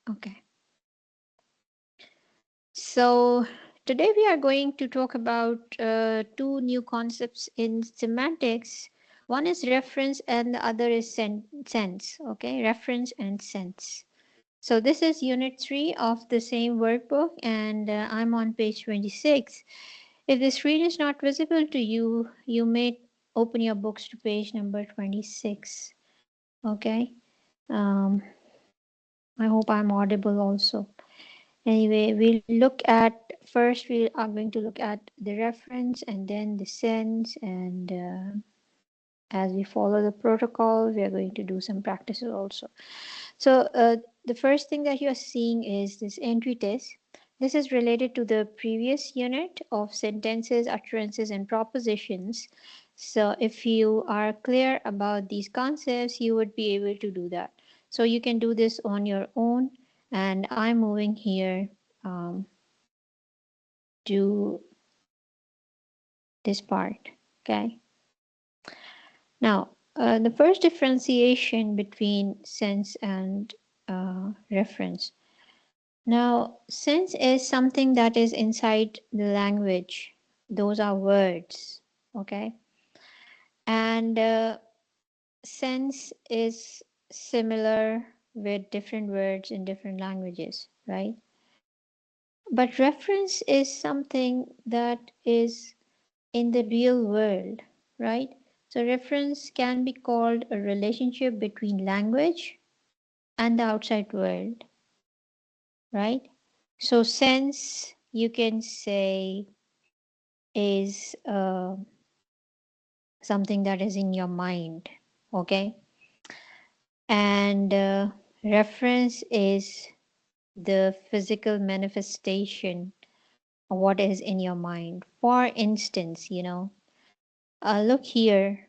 Okay. So today we are going to talk about two new concepts in semantics. One is reference and the other is sense. Okay, reference and sense. So this is unit 3 of the same workbook, and I'm on page 26. If the screen is not visible to you, you may open your books to page number 26. Okay. Um, I hope I'm audible also. Anyway, we'll look at first, we are going to look at the reference and then the sense, and as we follow the protocol, we are going to do some practices also. So, the first thing that you are seeing is this entry test. This is related to the previous unit of sentences, utterances, and propositions. So, if you are clear about these concepts, you would be able to do that. So, you can do this on your own, and I'm moving here to this part. Okay. Now, the first differentiation between sense and reference. Now, sense is something that is inside the language. Those are words. Okay. And sense is similar with different words in different languages, right? But reference is something that is in the real world, right? So reference can be called a relationship between language and the outside world, right? So sense, you can say, is something that is in your mind, okay? And reference is the physical manifestation of what is in your mind. For instance, look here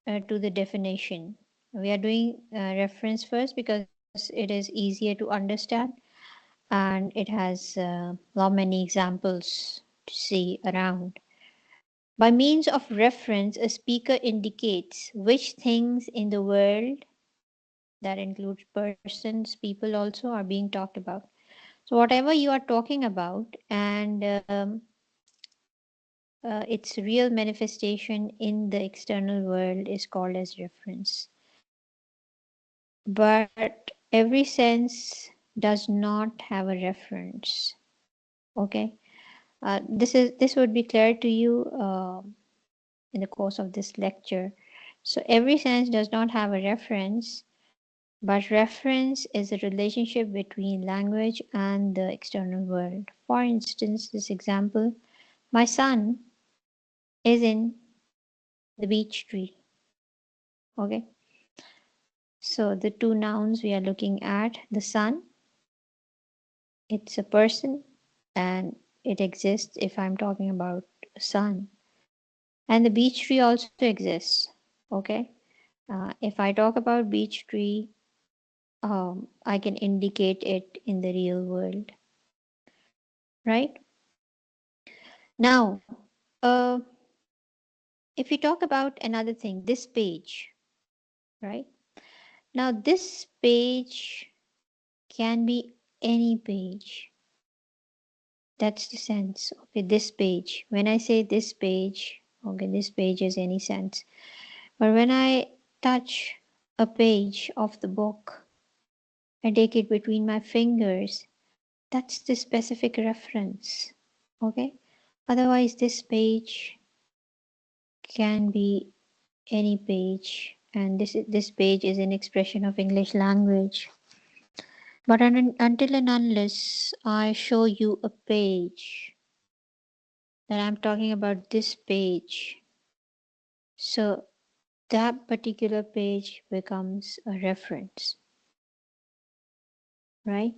to the definition. We are doing reference first because it is easier to understand, and it has lot many examples to see around. By means of reference, a speaker indicates which things in the world, that includes persons, people also, are being talked about. So whatever you are talking about, and its real manifestation in the external world is called as reference. But every sense does not have a reference. Okay, this would be clear to you in the course of this lecture. So every sense does not have a reference, but reference is a relationship between language and the external world. For instance, this example: my son is in the beech tree. Okay, so the two nouns we are looking at: the sun, it's a person, and it exists if I'm talking about sun. And the beech tree also exists. Okay, if I talk about beech tree, I can indicate it in the real world, right? Now, if we talk about another thing, this page, right? Now, this page can be any page. That's the sense. Okay, this page. When I say this page, okay, this page is any sense. But when I touch a page of the book, I take it between my fingers, that's the specific reference. Okay, otherwise, this page can be any page, and this page is an expression of English language. But until and unless I show you a page that I'm talking about, this page, so that particular page becomes a reference, right?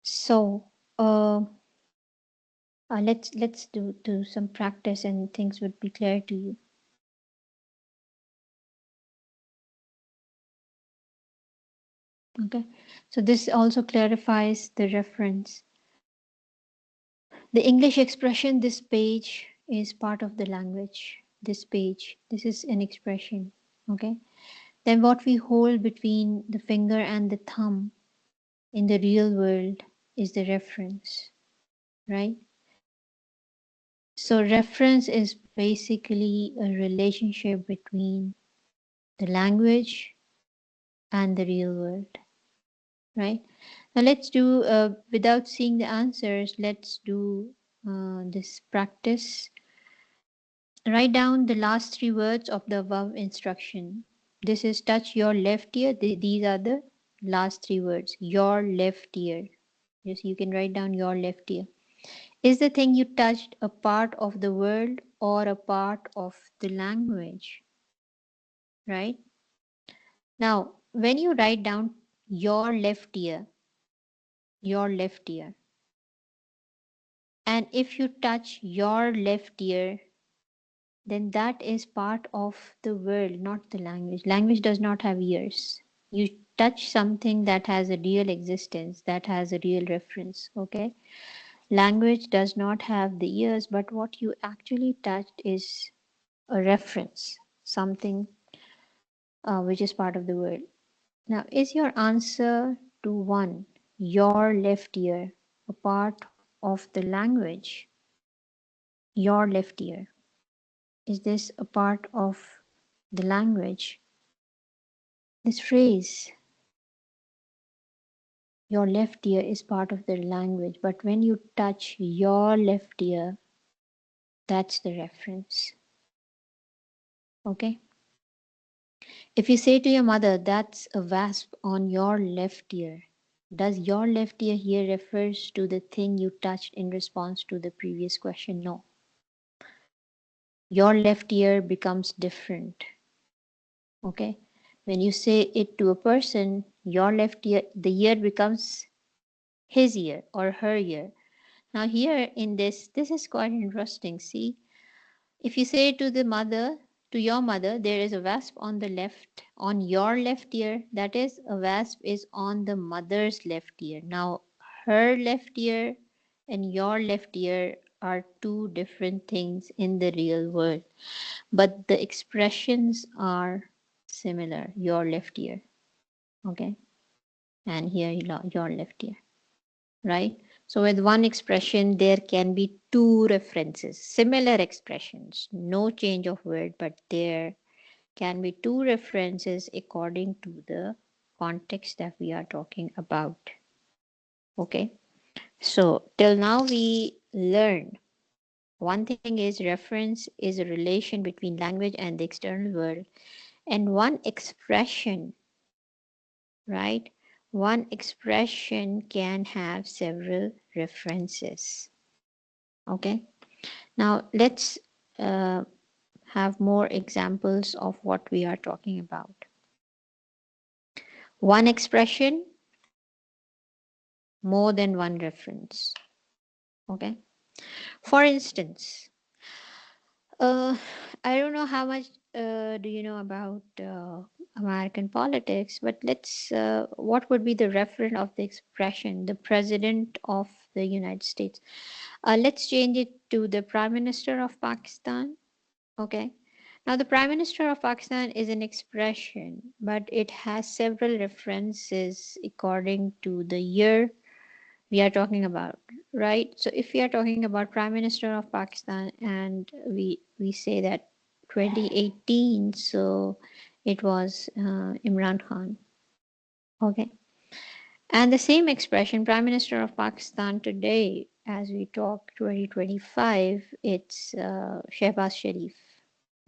So let's do some practice, and things would be clear to you. Okay, so this also clarifies the reference. The English expression "this page" is part of the language. This page, this is an expression. Okay, then what we hold between the finger and the thumb, in the real world is the reference, right? So reference is basically a relationship between the language and the real world, right? Now let's do, without seeing the answers, let's do this practice. Write down the last three words of the above instruction. This is touch your left ear. These are the last three words. Your left ear. Yes, you can write down your left ear. Is the thing you touched a part of the world or a part of the language? Right? Now, when you write down your left ear, and if you touch your left ear, then that is part of the world, not the language. Language does not have ears. You touch something that has a real existence, that has a real reference, okay? Language does not have the ears, but what you actually touched is a reference, something which is part of the world. Now, is your answer to one, your left ear, a part of the language? Your left ear. Is this a part of the language? This phrase, your left ear, is part of the language, but when you touch your left ear, that's the reference. Okay? If you say to your mother, that's a wasp on your left ear, does your left ear here refers to the thing you touched in response to the previous question? No. Your left ear becomes different. Okay? When you say it to a person, your left ear, the ear becomes his ear or her ear. Now here in this is quite interesting. See, if you say to the mother, to your mother, there is a wasp on the left, on your left ear, that is, a wasp is on the mother's left ear. Now, her left ear and your left ear are two different things in the real world, but the expressions are similar. Your left ear, okay, and here your left ear, right? So with one expression, there can be two references, similar expressions, no change of word, but there can be two references according to the context that we are talking about. Okay, so till now we learned one thing is reference is a relation between language and the external world, and one expression, right? One expression can have several references. Okay, now let's uh, have more examples of what we are talking about. One expression, more than one reference. Okay, for instance, uh, I don't know how much do you know about American politics, but let's what would be the referent of the expression the president of the United States? Let's change it to the prime minister of Pakistan. Okay. Now, the Prime Minister of Pakistan is an expression, but it has several references according to the year we are talking about, right? So, if we are talking about Prime Minister of Pakistan and we say that 2018, so it was Imran Khan. Okay. And the same expression, Prime Minister of Pakistan today, as we talk 2025, it's Shehbaz Sharif,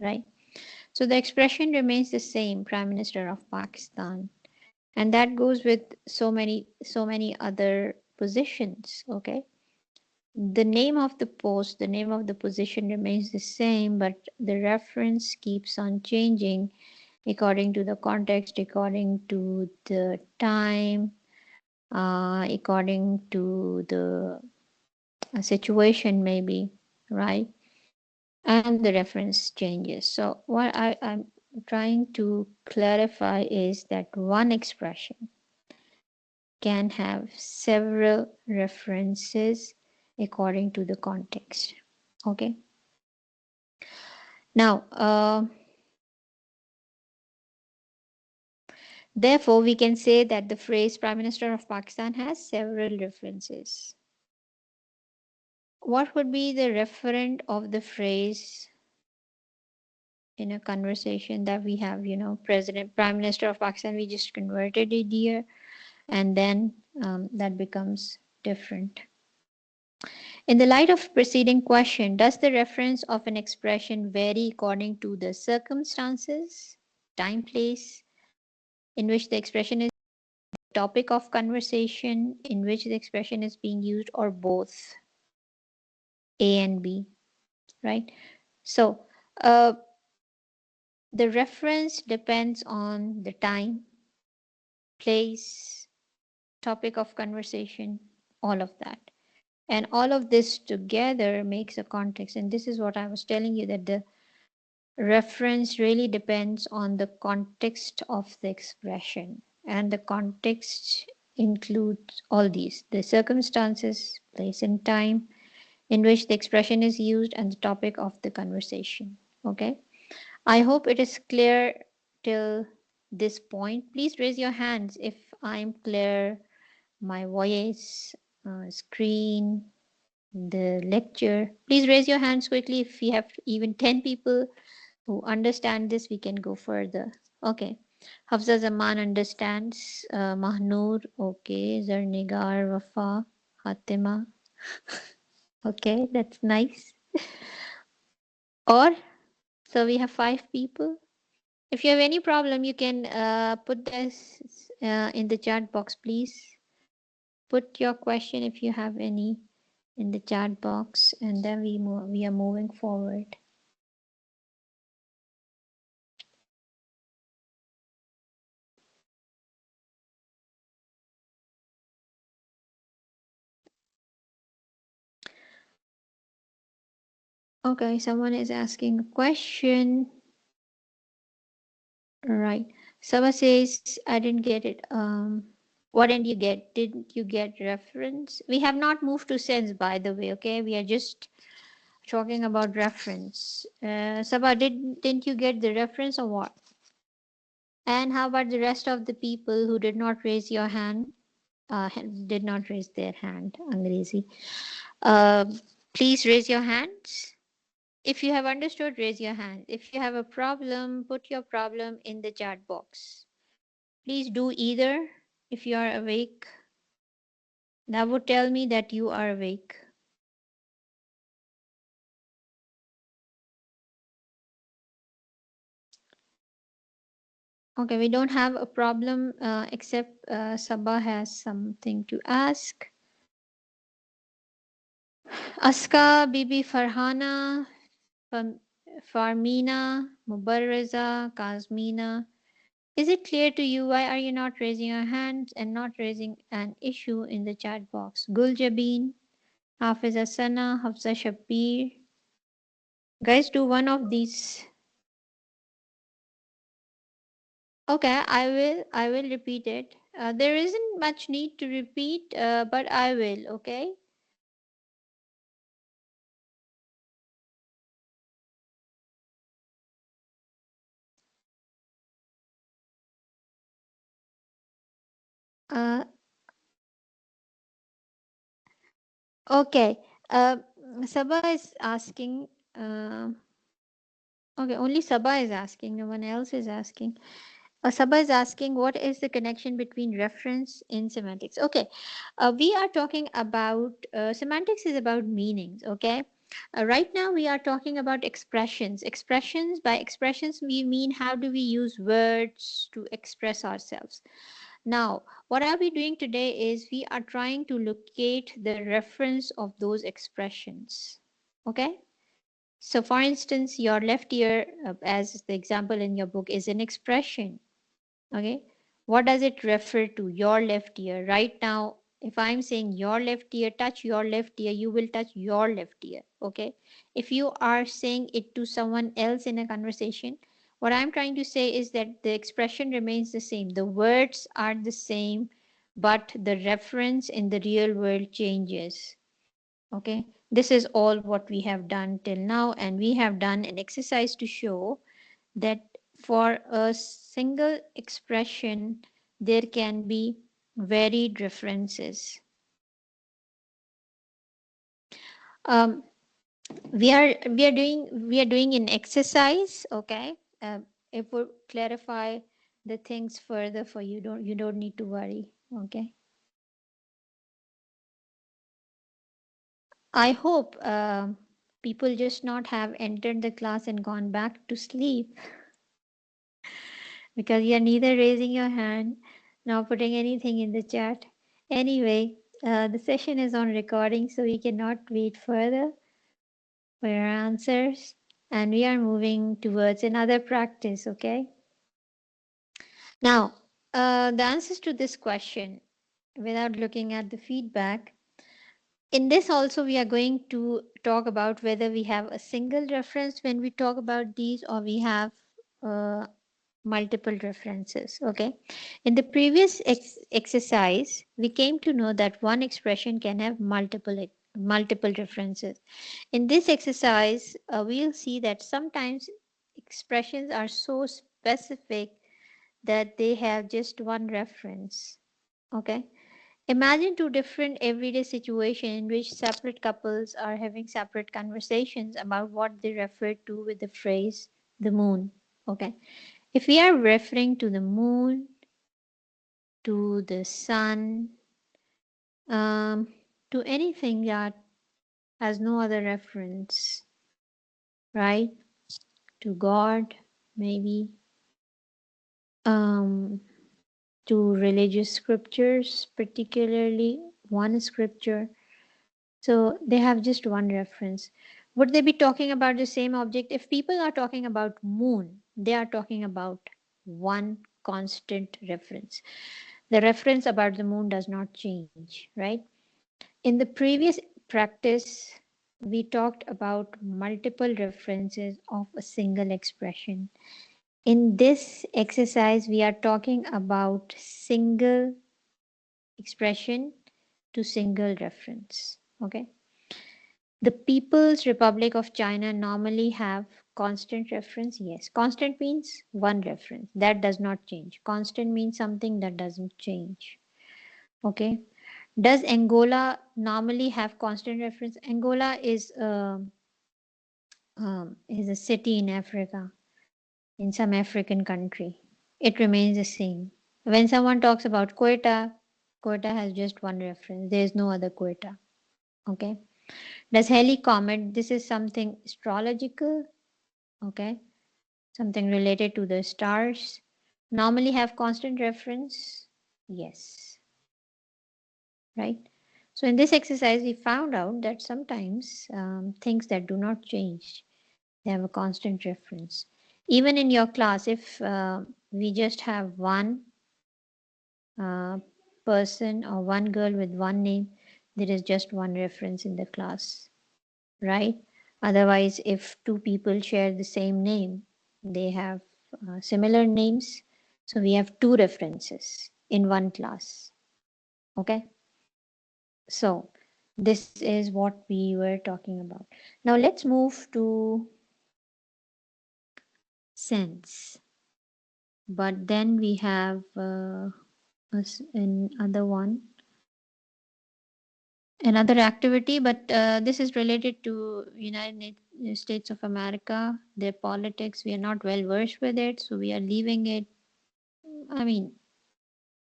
right? So the expression remains the same, Prime Minister of Pakistan. And that goes with so many other positions, okay? The name of the post, the name of the position remains the same, but the reference keeps on changing according to the context, according to the time, according to the situation, maybe, right? And the reference changes. So what I'm trying to clarify is that one expression can have several references according to the context. Okay. Now, Therefore, we can say that the phrase Prime Minister of Pakistan has several references. What would be the referent of the phrase in a conversation that we have? President, Prime Minister of Pakistan, we just converted it here, and then that becomes different. In the light of preceding question, does the reference of an expression vary according to the circumstances, time, place in which the expression is topic of conversation in which the expression is being used, or both? A and B, right? So the reference depends on the time, place, topic of conversation, all of that. And all of this together makes a context. And this is what I was telling you, that the reference really depends on the context of the expression. And the context includes all these: the circumstances, place, and time in which the expression is used, and the topic of the conversation. Okay. I hope it is clear till this point. Please raise your hands if I'm clear, my voice, screen, the lecture. Please raise your hands quickly. If we have even 10 people who understand this, we can go further. Okay. Hafza Zaman understands. Mahnoor, okay. Zarnigar, Wafa, Fatima. Okay, that's nice. Or, so we have 5 people. If you have any problem, you can put this in the chat box, please. Put your question if you have any in the chat box, and then we are moving forward. Okay, someone is asking a question. Right. Someone says, I didn't get it. What didn't you get? Didn't you get reference? We have not moved to sense, by the way. Okay, we are just talking about reference. Sabah, didn't you get the reference, or what? And how about the rest of the people who did not raise your hand? Did not raise their hand. Angrezi. Uh, Please raise your hands. If you have understood, raise your hand. If you have a problem, put your problem in the chat box. Please do either. If you are awake, that would tell me that you are awake. Okay, we don't have a problem except Sabah has something to ask. Aska, Bibi Farhana, Farmina, Mubarreza, Kazmina. Is it clear to you? Why are you not raising your hands and not raising an issue in the chat box? Guljabin, Hafiz Asana, Hafsa Shabir. Guys, do one of these. Okay, I will repeat it. There isn't much need to repeat, but I will, okay? Uh, okay. Sabah is asking, okay, only Sabah is asking, no one else is asking. Sabah is asking, what is the connection between reference in semantics? Okay, we are talking about semantics is about meanings. Okay, right now we are talking about expressions. Expressions, by expressions we mean how do we use words to express ourselves. Now, what are we doing today is we are trying to locate the reference of those expressions. Okay. So, for instance, your left ear, as the example in your book, is an expression. Okay, what does it refer to? Your left ear. Right now, if I'm saying your left ear, touch your left ear, you will touch your left ear. Okay, if you are saying it to someone else in a conversation, what I'm trying to say is that the expression remains the same, the words are the same, but the reference in the real world changes. Okay, this is all what we have done till now, and we have done an exercise to show that For a single expression, there can be varied references. Um, we are doing an exercise, okay? It will clarify the things further for you. You don't need to worry, okay? I hope people just not have entered the class and gone back to sleep because you're neither raising your hand nor putting anything in the chat. Anyway, the session is on recording, so we cannot wait further for your answers. And we are moving towards another practice, okay? Now, the answers to this question, without looking at the feedback, in this also we are going to talk about whether we have a single reference when we talk about these or we have uh, multiple references, okay? In the previous exercise, we came to know that one expression can have multiple references. In this exercise, we'll see that sometimes expressions are so specific that they have just one reference, okay? Imagine two different everyday situations in which separate couples are having separate conversations about what they refer to with the phrase the moon, okay? If we are referring to the moon, to the sun, um, to anything that has no other reference, right? To God, maybe, um, to religious scriptures, particularly one scripture. So they have just one reference. Would they be talking about the same object? If people are talking about moon, they are talking about one constant reference. The reference about the moon does not change, right? In the previous practice, we talked about multiple references of a single expression. In this exercise, we are talking about single expression to single reference. Okay. The People's Republic of China normally have constant reference. Yes. Constant means one reference. That does not change. Constant means something that doesn't change. Okay. Does Angola normally have constant reference? Angola is a city in Africa, in some African country. It remains the same. When someone talks about Quetta, Quetta has just one reference. There is no other Quetta. Okay. Does Halley Comet? This is something astrological. Okay. Something related to the stars. Normally have constant reference. Yes. Right. So in this exercise, we found out that sometimes things that do not change, they have a constant reference. Even in your class, if we just have one uh, person or one girl with one name, there is just one reference in the class, right? Otherwise, if two people share the same name, they have similar names. So we have two references in one class. Okay. So this is what we were talking about. Now let's move to sense. But then we have another one, another activity, but this is related to United States of America, their politics. We are not well versed with it, so we are leaving it. I mean,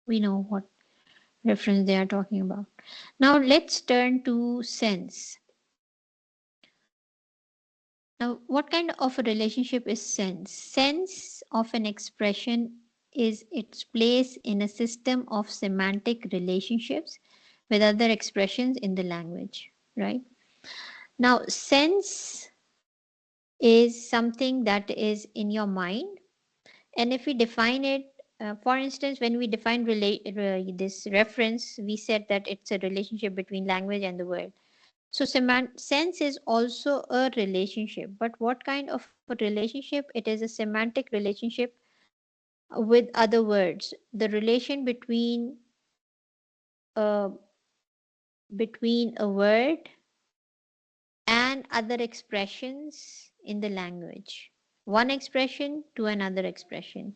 we know what reference they are talking about. Now let's turn to sense. Now, what kind of a relationship is sense? Sense of an expression is its place in a system of semantic relationships with other expressions in the language, right? Now, sense is something that is in your mind, and if we define it, for instance, when we define this reference, we said that it's a relationship between language and the world. So sense is also a relationship, but what kind of a relationship? It is a semantic relationship with other words. The relation uh, between a word and other expressions in the language. one expression to another expression.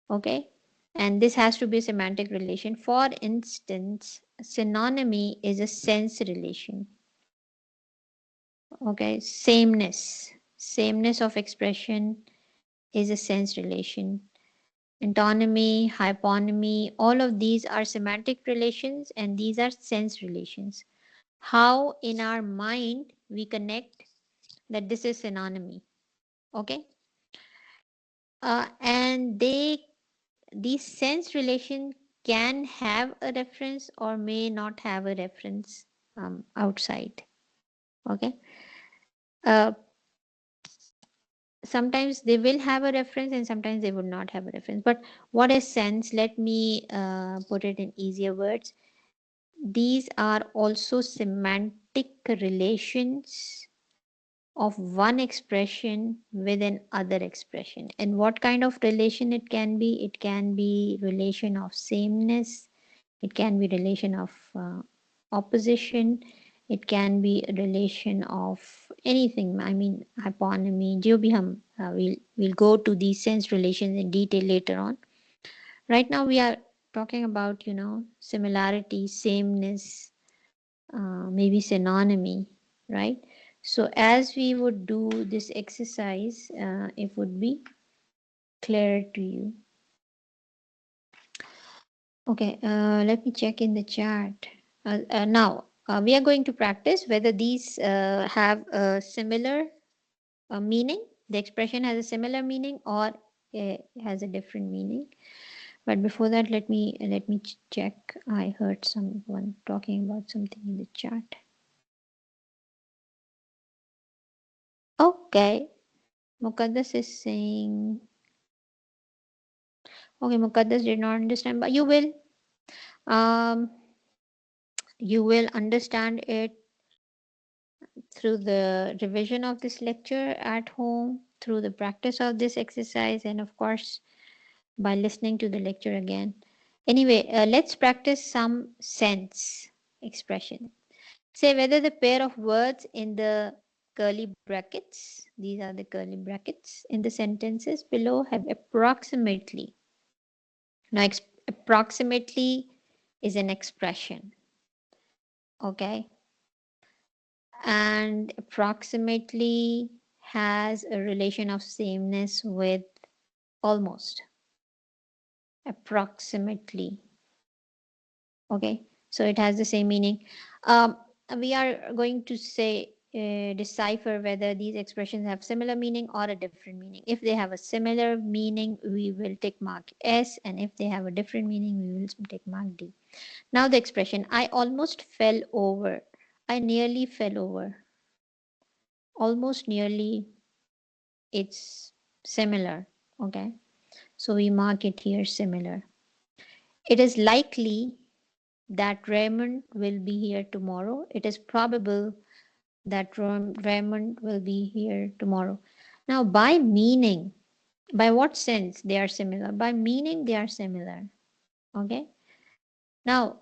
Okay, and this has to be a semantic relation. For instance, synonymy is a sense relation. Okay, sameness of expression is a sense relation. Antonymy, hyponymy, all of these are semantic relations and these are sense relations. How in our mind we connect that this is synonymy. Okay, and these sense relation can have a reference or may not have a reference outside. Okay, uh, sometimes they will have a reference and sometimes they would not have a reference. But what is sense? Let me put it in easier words. These are also semantic relations of one expression with an other expression. And what kind of relation it can be? It can be relation of sameness, it can be relation of opposition, it can be a relation of anything. I mean, hyponymy, जो भी हम we'll go to these sense relations in detail later on. Right now we are talking about, similarity, sameness, maybe synonymy, right? So as we would do this exercise, it would be clear to you. Okay, let me check in the chat. Now, we are going to practice whether these have a similar meaning. The expression has a similar meaning or has a different meaning. But before that, let me check. I heard someone talking about something in the chat. Okay, Mukaddas is saying. Okay, Mukaddas did not understand, but you will. Um, you will understand it through the revision of this lecture at home, through the practice of this exercise, and of course, by listening to the lecture again. Anyway, let's practice some sense expression. Say whether the pair of words in the curly brackets, these are the curly brackets, in the sentences below have approximately. Now, approximately is an expression, okay? And approximately has a relation of sameness with almost. Approximately, okay? So it has the same meaning. Um, we are going to say decipher whether these expressions have similar meaning or a different meaning. If they have a similar meaning, we will tick mark S, and if they have a different meaning, we will tick mark D. Now the expression, I almost fell over. I nearly fell over. Almost nearly, it's similar. Okay. So we mark it here similar. It is likely that Raymond will be here tomorrow. It is probable that Raymond will be here tomorrow. Now, by meaning, by what sense they are similar? By meaning, they are similar. Okay. Now,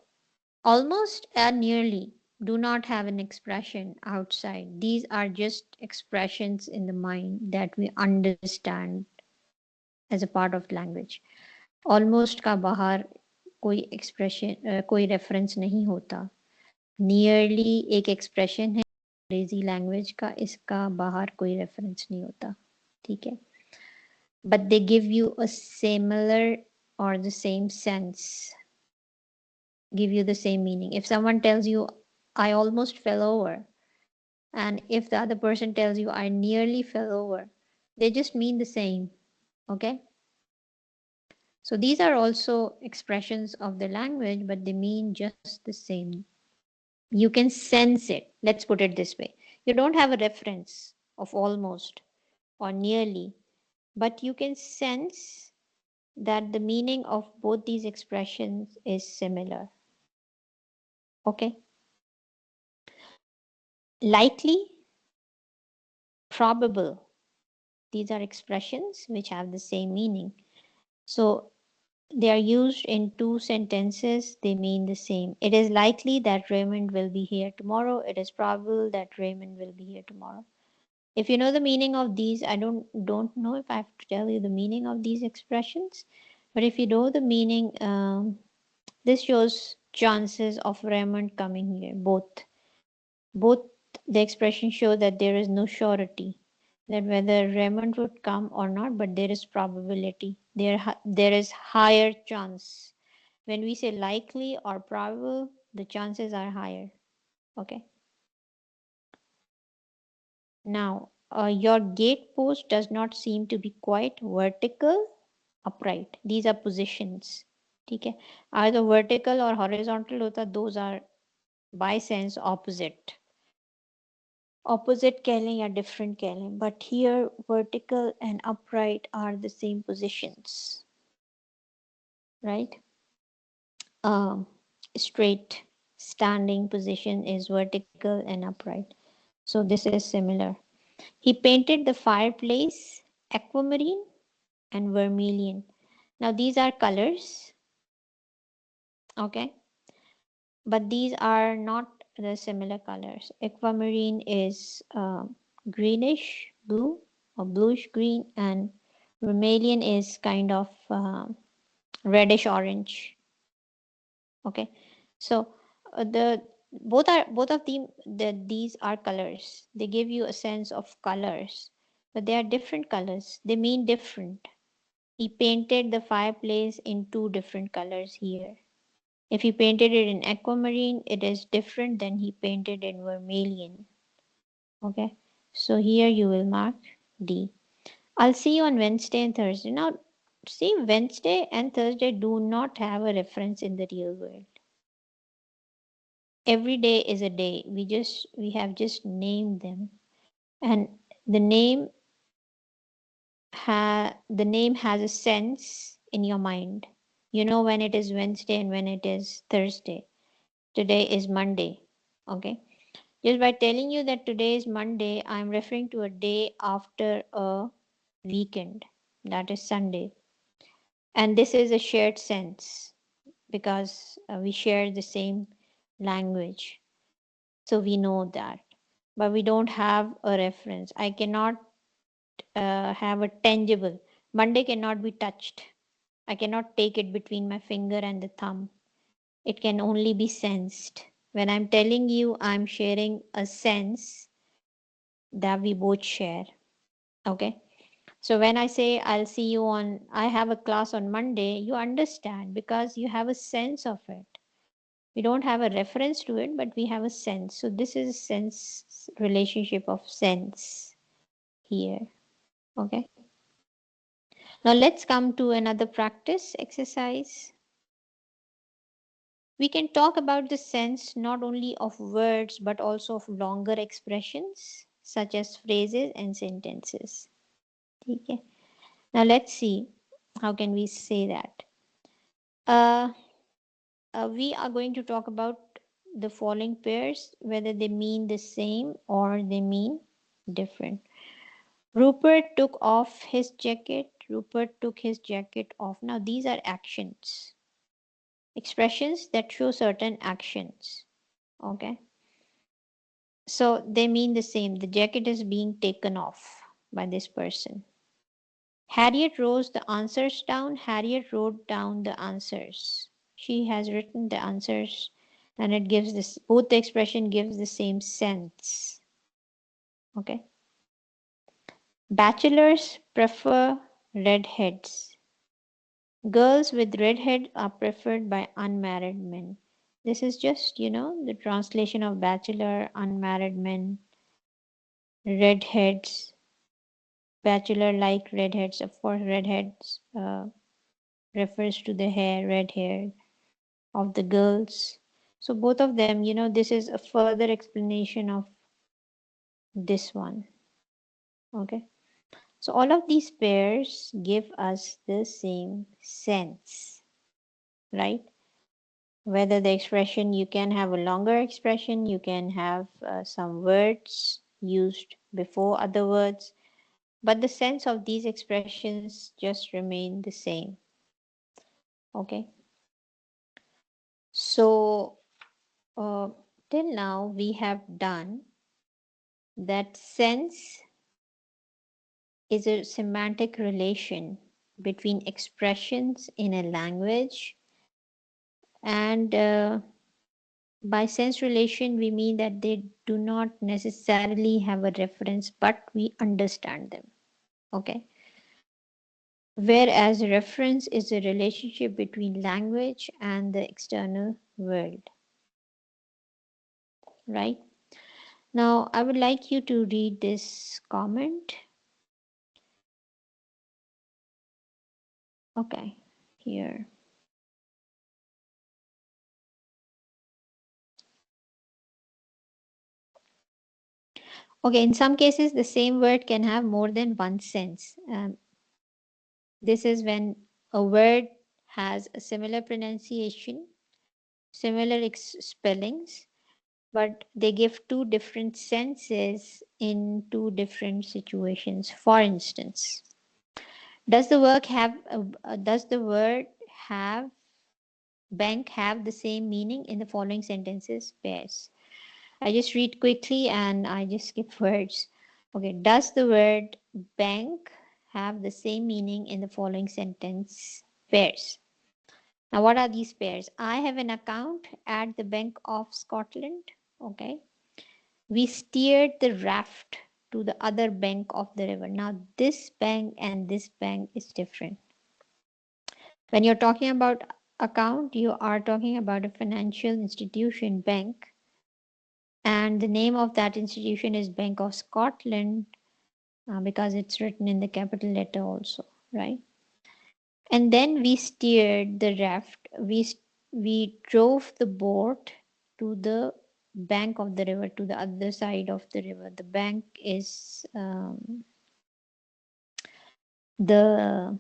almost and nearly do not have an expression outside. These are just expressions in the mind that we understand as a part of language. Almost का बाहर कोई expression कोई reference नहीं होता. Nearly एक expression है अंग्रेजी language का, इसका बाहर कोई reference नहीं होता. ठीक है. But they give you a similar or the same sense, give you the same meaning. If someone tells you, I almost fell over, and if the other person tells you, I nearly fell over, they just mean the same. Okay. So these are also expressions of the language, but they mean just the same. You can sense it. Let's put it this way. You don't have a reference of almost or nearly, but you can sense that the meaning of both these expressions is similar. Okay. Likely, probable. These are expressions which have the same meaning. So they are used in two sentences. They mean the same. It is likely that Raymond will be here tomorrow. It is probable that Raymond will be here tomorrow. If you know the meaning of these, I don't know if I have to tell you the meaning of these expressions, but if you know the meaning, this shows chances of Raymond coming here. Both the expressions show that there is no surety that whether Raymond would come or not, but there is probability. There is higher chance. When we say likely or probable, the chances are higher. Okay. Now, your gate post does not seem to be quite vertical, upright. These are positions. ठीक है. Either vertical or horizontal होता, those are by sense opposite. Opposite कह लें या different कह लें. But here vertical and upright are the same positions. Right? Straight standing position is vertical and upright. So this is similar. He painted the fireplace aquamarine and vermilion. Now these are colors, okay, but these are not the similar colors. Aquamarine is greenish blue or bluish green, and vermilion is kind of reddish orange. Okay, so the both of them, these are colors. They give you a sense of colors, but they are different colors. They mean different. He painted the fireplace in two different colors here. If he painted it in aquamarine, it is different than he painted in vermilion. Okay, so here you will mark D. I'll see you on Wednesday and Thursday. Now, see, Wednesday and Thursday do not have a reference in the real world. Every day is a day. We have just named them, and the name the name has a sense in your mind. You know when it is Wednesday and when it is Thursday. Today is Monday. Okay. Just by telling you that today is Monday, I'm referring to a day after a weekend. That is Sunday. And this is a shared sense because we share the same language. So we know that. But we don't have a reference. I cannot have a tangible. Monday cannot be touched. I cannot take it between my finger and the thumb. It can only be sensed. When I'm telling you, I'm sharing a sense that we both share. Okay. So when I say I'll see you on, I have a class on Monday, you understand because you have a sense of it. We don't have a reference to it, but we have a sense. So this is a sense relationship of sense here. Okay. Now let's come to another practice exercise. We can talk about the sense not only of words but also of longer expressions such as phrases and sentences. Okay. Now let's see how can we say that. Uh, we are going to talk about the following pairs, whether they mean the same or they mean different. Rupert took off his jacket. Rupert took his jacket off. Now these are actions, expressions that show certain actions. Okay. So they mean the same. The jacket is being taken off by this person. Harriet wrote the answers down. Harriet wrote down the answers. She has written the answers, and it gives this, both the expression gives the same sense. Okay. Bachelors prefer redheads. Girls with red hair are preferred by unmarried men. This is just, the translation of bachelor, unmarried men, redheads, bachelor like redheads. Of course, redheads refers to the hair, red hair of the girls. So both of them, this is a further explanation of this one. Okay. So all of these pairs give us the same sense, right? Whether the expression, you can have a longer expression, you can have some words used before other words, but the sense of these expressions just remain the same. Okay. So till now we have done that sense is a semantic relation between expressions in a language, and by sense relation we mean that they do not necessarily have a reference, but we understand them. Okay. Whereas reference is a relationship between language and the external world, right? Now, I would like you to read this comment. Okay, here. Okay, in some cases, the same word can have more than one sense. This is when a word has a similar pronunciation, similar spellings, but they give two different senses in two different situations. For instance, does the word have bank have the same meaning in the following sentences pairs? I just read quickly and I just skip words. Okay, does the word bank have the same meaning in the following sentence pairs? Now, what are these pairs? I have an account at the Bank of Scotland. Okay, we steered the raft to the other bank of the river. Now, this bank and this bank is different. When you're talking about account, you are talking about a financial institution, bank, and the name of that institution is Bank of Scotland, because it's written in the capital letter also, right? And then we steered the raft. We drove the boat to the bank of the river, to the other side of the river. The bank is the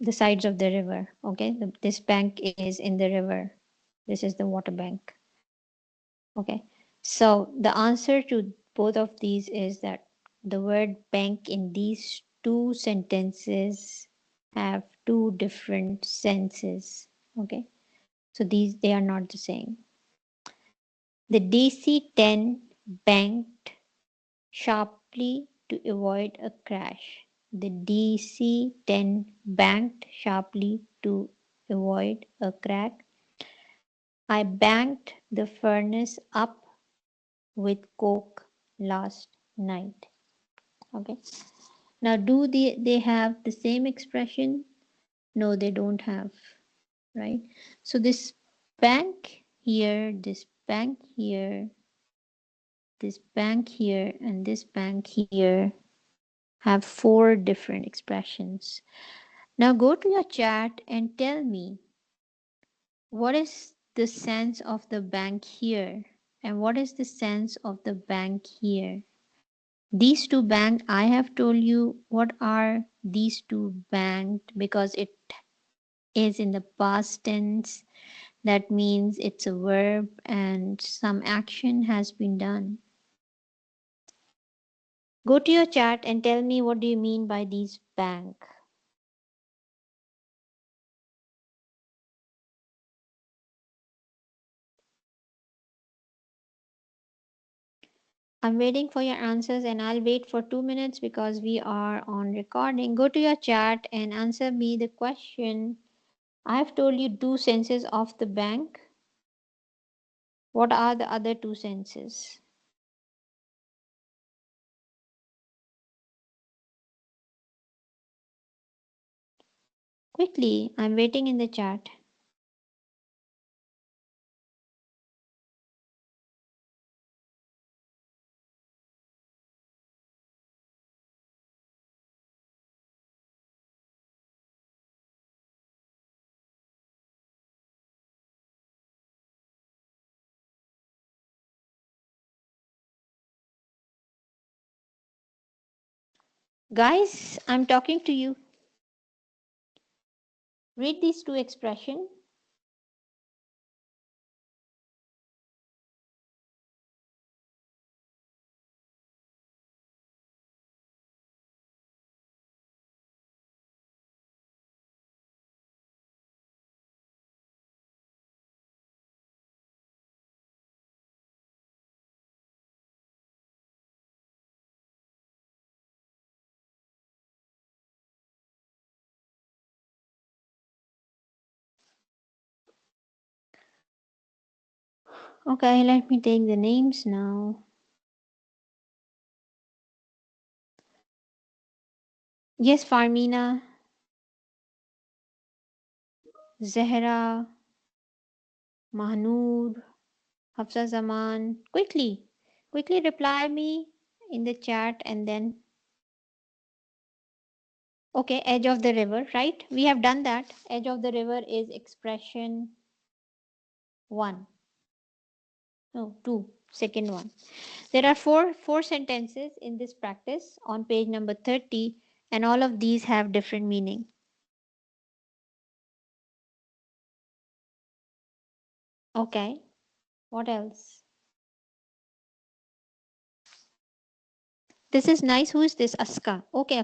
the sides of the river. Okay, this bank is in the river. This is the water bank. Okay, so the answer to both of these is that the word bank in these two sentences have two different senses. Okay, so these they are not the same. The DC-10 banked sharply to avoid a crash. The DC-10 banked sharply to avoid a crack. I banked the furnace up with coke last night. Okay. Now, do they have the same expression? No, they don't have, right? So this bank here, this bank here, this bank here, and this bank here have four different expressions. Now go to your chat and tell me what is the sense of the bank here and what is the sense of the bank here. These two banked, I have told you what are these two banked because it is in the past tense. That means it's a verb and some action has been done. Go to your chat and tell me what do you mean by these bank. I'm waiting for your answers and I'll wait for 2 minutes because we are on recording. Go to your chat and answer me the question. I've told you two senses of the bank. What are the other two senses? Quickly, I'm waiting in the chat. Guys, I'm talking to you. Read these two expressions. Okay, let me take the names now. Yes, Farmina, Zehra, Mahnoor, Hafsa Zaman. Quickly reply me in the chat and then. Okay, edge of the river, right? We have done that. Edge of the river is expression one. No, two. Second one. There are four sentences in this practice on page number 30, and all of these have different meaning. Okay, what else? This is nice. Who is this? Aska. Okay,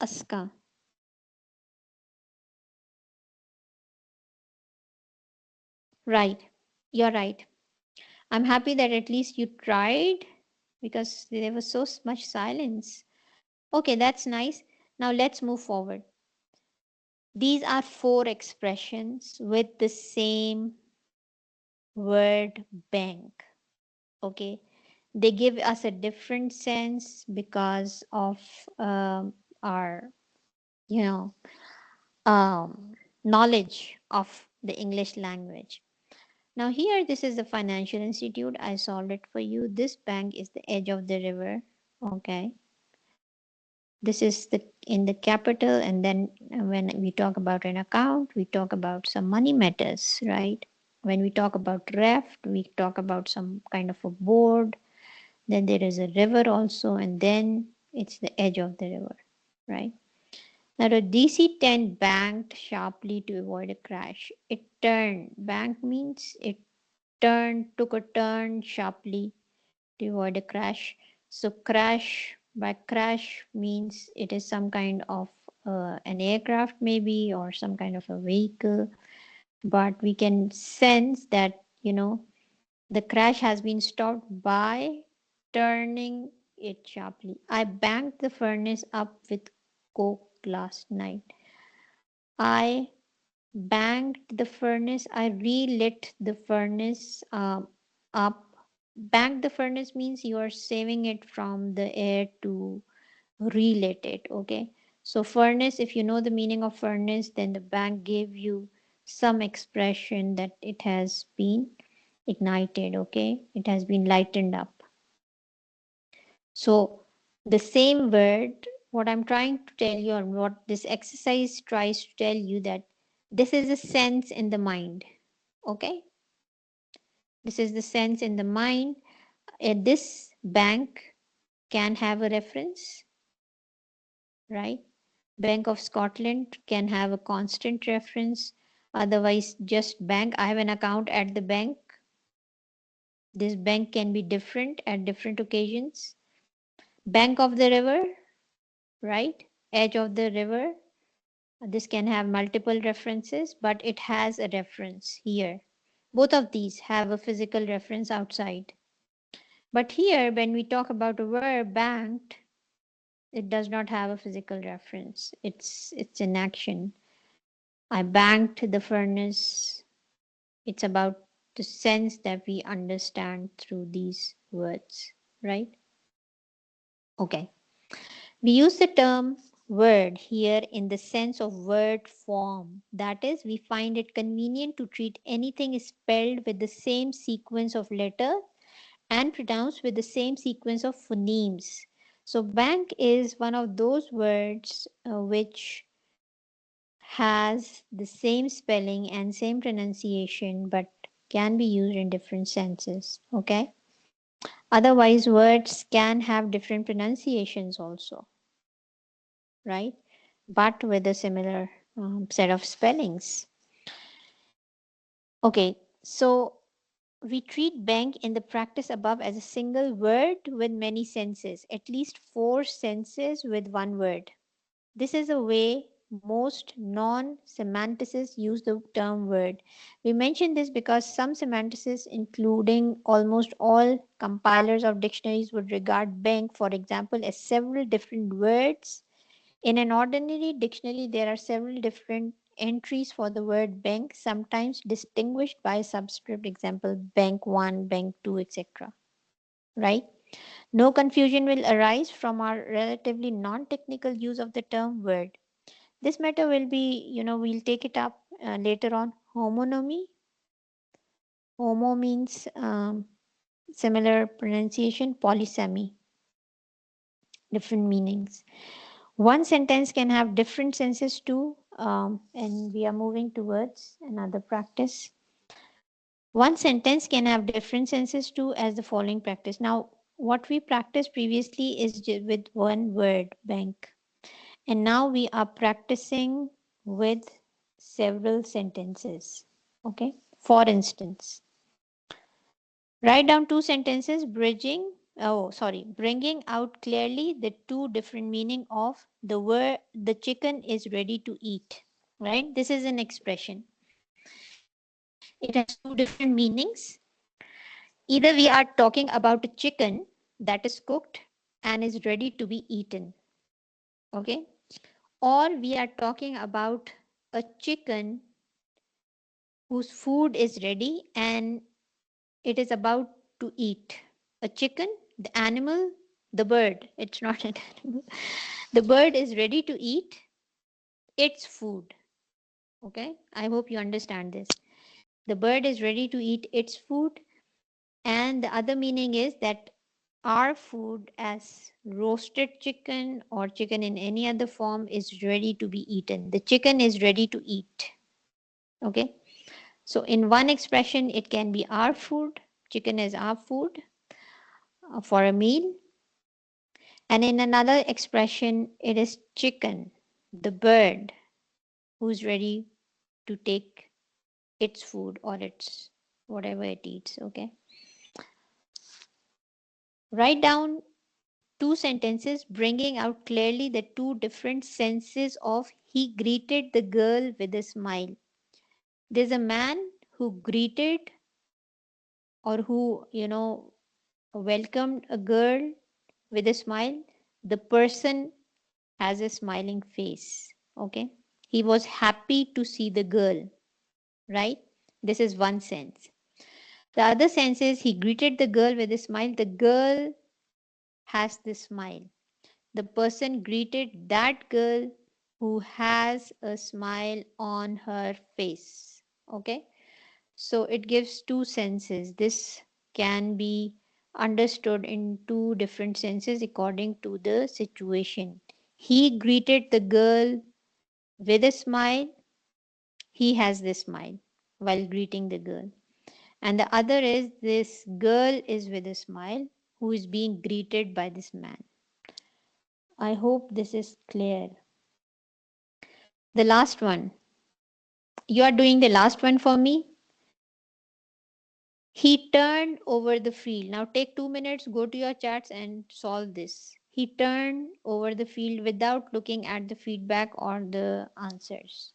Aska. Right. You're right. I'm happy that at least you tried because there was so much silence. Okay, that's nice. Now let's move forward. These are four expressions with the same word bank. Okay, they give us a different sense because of our, you know, knowledge of the English language. Now, here, this is the financial institute. I solved it for you. This bank is the edge of the river. Okay. This is the in the capital, and then when we talk about an account, we talk about some money matters, right? When we talk about ref, we talk about some kind of a board. Then there is a river also, and then it's the edge of the river, right? Now the DC-10 banked sharply to avoid a crash. It turned. Bank means it took a turn sharply to avoid a crash. So crash, by crash means it is some kind of an aircraft maybe, or some kind of a vehicle, but we can sense that, the crash has been stopped by turning it sharply. I banged the furnace up with coke last night. I banged the furnace. I relit the furnace up. Banged the furnace means you are saving it from the air to relit it. Okay. So furnace, if you know the meaning of furnace, then the bang gave you some expression that it has been ignited. Okay. It has been lightened up. So the same word, what I'm trying to tell you, or what this exercise tries to tell you, that this is a sense in the mind. Okay. This is the sense in the mind. This bank can have a reference, right? Bank of Scotland can have a constant reference. Otherwise, just bank. I have an account at the bank. This bank can be different at different occasions. Bank of the river, right? Edge of the river. This can have multiple references, but it has a reference here. Both of these have a physical reference outside. But here, when we talk about a verb banked, it does not have a physical reference. It's an action. I banked the furnace. It's about the sense that we understand through these words, right? Okay. We use the term word here in the sense of word form. That is, we find it convenient to treat anything spelled with the same sequence of letters and pronounced with the same sequence of phonemes. So, bank is one of those words which has the same spelling and same pronunciation but can be used in different senses. Okay. Otherwise, words can have different pronunciations also, right? But with a similar set of spellings. Okay. So we treat bank in the practice above as a single word with many senses, at least four senses with one word. This is a way most non-semanticists use the term word. We mention this because some semanticists, including almost all compilers of dictionaries, would regard bank, for example, as several different words. In an ordinary dictionary, there are several different entries for the word bank, sometimes distinguished by subscript, example bank 1, bank 2, etc. Right? No confusion will arise from our relatively non-technical use of the term word. This matter will be, we'll take it up later on. Homonymy. Homo means similar pronunciation, polysemy, different meanings. One sentence can have different senses too, and we are moving towards another practice. One sentence can have different senses too, as the following practice. Now, what we practiced previously is with one word, bank, and now we are practicing with several sentences. Okay, for instance, write down two sentences bringing out clearly the two different meaning of the word the chicken is ready to eat. Right? This is an expression. It has two different meanings. Either we are talking about a chicken that is cooked and is ready to be eaten. Okay? Or we are talking about a chicken whose food is ready and it is about to eat. A chicken, the animal, the bird, it's not an animal. The bird is ready to eat its food. Okay, I hope you understand this. The bird is ready to eat its food, and the other meaning is that our food, as roasted chicken or chicken in any other form, is ready to be eaten. The chicken is ready to eat. Okay, so in one expression, it can be our food, chicken is our food for a meal. And in another expression, it is chicken, the bird, who's ready to take its food or its whatever it eats. Okay. Write down two sentences bringing out clearly the two different senses of he greeted the girl with a smile. There's a man who greeted or who, welcomed a girl with a smile. The person has a smiling face. Okay. He was happy to see the girl, right? This is one sense. The other sense is he greeted the girl with a smile. The girl has the smile. The person greeted that girl who has a smile on her face. Okay. So it gives two senses. This can be understood in two different senses according to the situation. He greeted the girl with a smile. He has this smile while greeting the girl. And the other is this girl is with a smile who is being greeted by this man. I hope this is clear. The last one. You are doing the last one for me. He turned over the field. Now take 2 minutes, go to your chats and solve this. He turned over the field without looking at the feedback or the answers.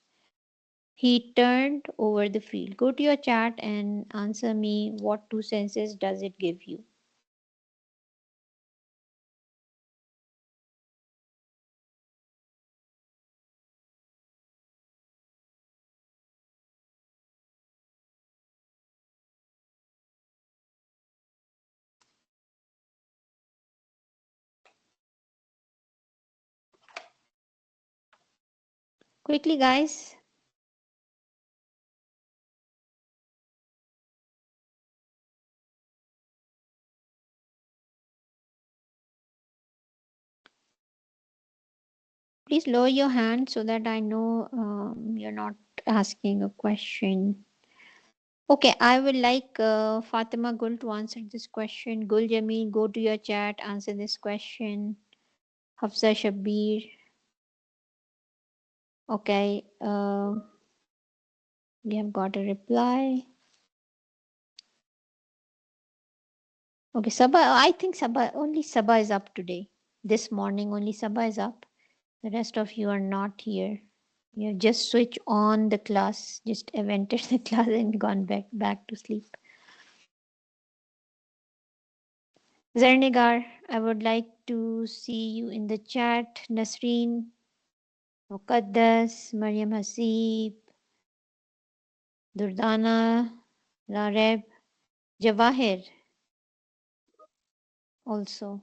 He turned over the field. Go to your chat and answer me what two senses does it give you. Quickly, guys. Please lower your hand so that I know you're not asking a question. Okay, I would like Fatima Gul to answer this question. Gul Jameen, go to your chat, answer this question. Hafsa Shabir. Okay, we have got a reply. Okay, Sabah, I think only Sabah is up today. This morning, only Sabah is up. The rest of you are not here. You have just switched on the class, just entered the class and gone back to sleep. Zarnigar, I would like to see you in the chat. Nasreen, Muqaddas, Maryam Hasib, Durdana, Rareb, Jawahir also.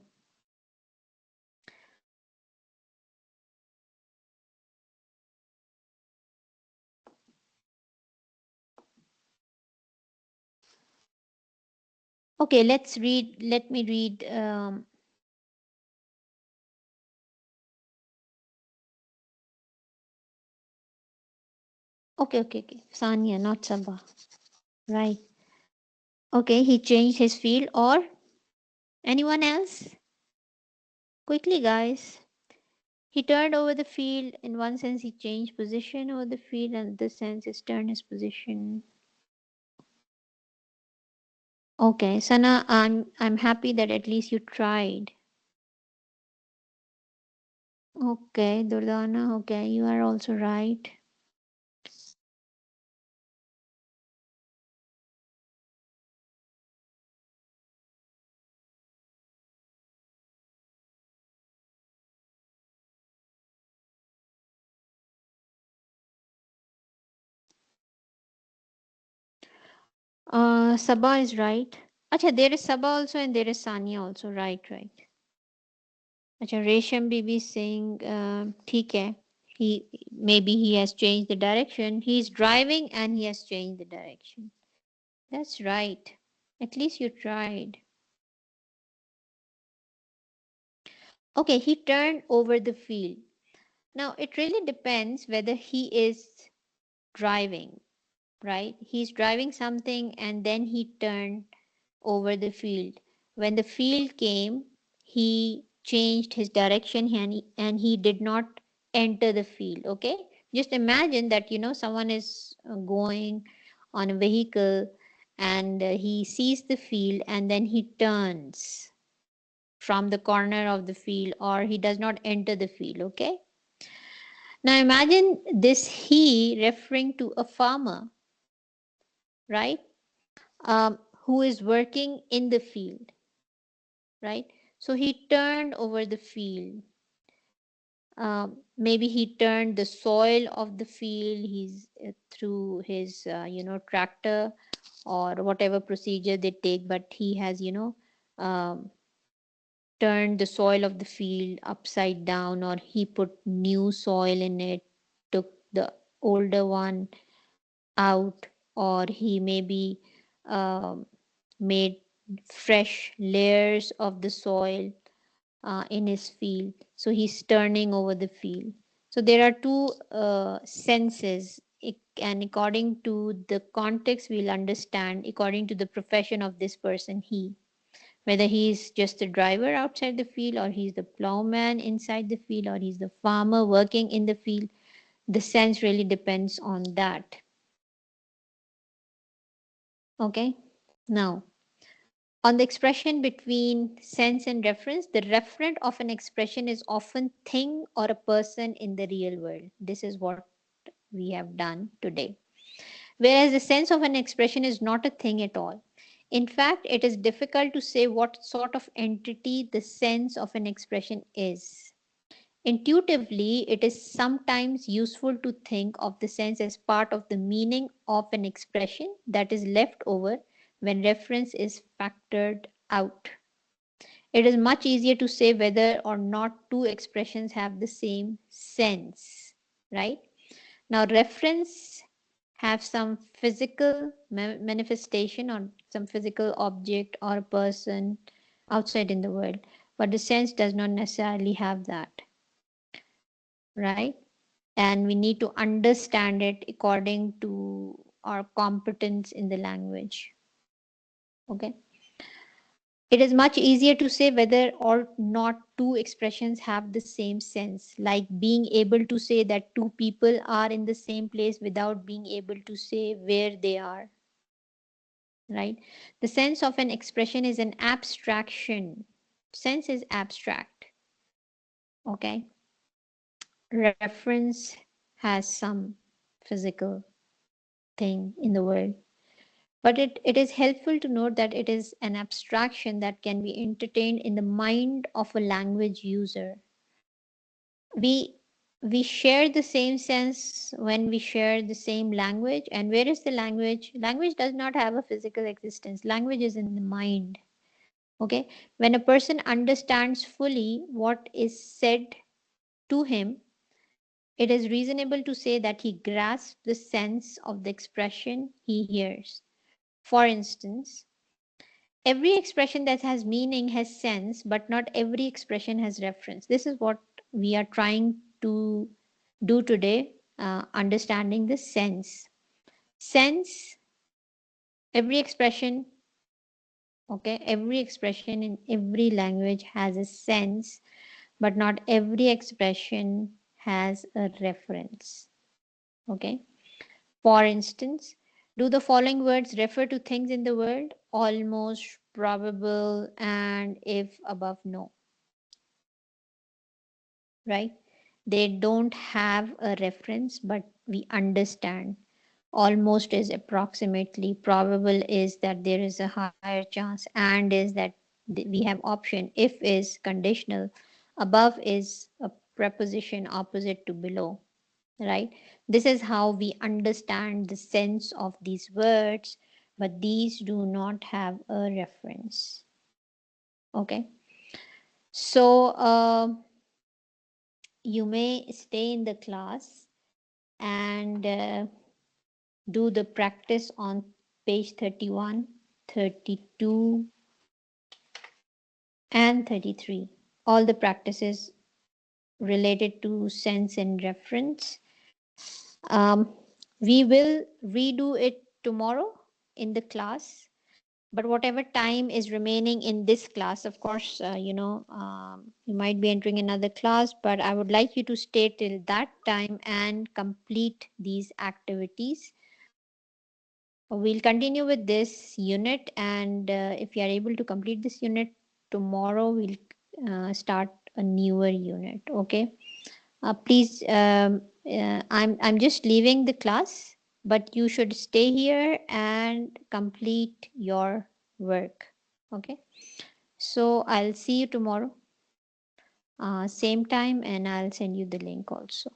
Okay, let's read. Let me read. Okay. Sania, not Sabah. Right. Okay, he changed his field, or anyone else? Quickly, guys. He turned over the field. In one sense, he changed position over the field, and in this sense, he turned his position. Okay, Sana, I'm happy that at least you tried. Okay, Durdana, okay, you are also right. Sabah is right. Acha, there is Sabah also and there is Sania also. Right. अच्छा रेशम बीबी saying ठीक है he maybe he has changed the direction, he is driving and he has changed the direction. That's right, at least you tried. Okay, he turned over the field. Now it really depends whether he is driving, right? He's driving something and then he turned over the field. When the field came, he changed his direction and he did not enter the field. Okay, just imagine that someone is going on a vehicle and he sees the field and then he turns from the corner of the field, or he does not enter the field. Okay, now imagine this he referring to a farmer, right? Who is working in the field, right? So he turned over the field. Maybe he turned the soil of the field. He's through his tractor or whatever procedure they take, but he has um, turned the soil of the field upside down, or he put new soil in it, took the older one out, or he maybe um, made fresh layers of the soil in his field. So he's turning over the field. So there are two senses, and according to the context, we'll understand according to the profession of this person, he, whether he's just a driver outside the field, or he's the plowman inside the field, or he's the farmer working in the field. The sense really depends on that. Okay, now on the expression between sense and reference, the referent of an expression is often thing or a person in the real world. This is what we have done today. Whereas the sense of an expression is not a thing at all. In fact, it is difficult to say what sort of entity the sense of an expression is. Intuitively, it is sometimes useful to think of the sense as part of the meaning of an expression that is left over when reference is factored out. It is much easier to say whether or not two expressions have the same sense, right? Now, reference have some physical manifestation or some physical object or a person outside in the world, but the sense does not necessarily have that, right? And we need to understand it according to our competence in the language. Okay, it is much easier to say whether or not two expressions have the same sense, like being able to say that two people are in the same place without being able to say where they are, right? The sense of an expression is an abstraction. Sense is abstract. Okay, reference has some physical thing in the world. But it is helpful to note that it is an abstraction that can be entertained in the mind of a language user. We We share the same sense when we share the same language. And where is the language? Language does not have a physical existence. Language is in the mind. Okay. When a person understands fully what is said to him, it is reasonable to say that he grasps the sense of the expression he hears. For instance, every expression that has meaning has sense, but not every expression has reference. This is what we are trying to do today, understanding the sense. Sense, every expression, okay, every expression in every language has a sense, but not every expression has a reference. Okay. For instance, do the following words refer to things in the world? Almost, probable, and if above, no. Right? They don't have a reference, but we understand. Almost is approximately, probable is that there is a higher chance, and is that we have option, if is conditional, above is a preposition opposite to below. Right? This is how we understand the sense of these words, but these do not have a reference. Okay. So you may stay in the class and do the practice on page 31, 32, and 33. All the practices related to sense and reference. Um, we will redo it tomorrow in the class, but whatever time is remaining in this class, of course, you might be entering another class, but I would like you to stay till that time and complete these activities. We'll continue with this unit, and if you are able to complete this unit tomorrow, we'll start a newer unit. Okay. Please, I'm just leaving the class, but you should stay here and complete your work. Okay. So I'll see you tomorrow, same time, and I'll send you the link also.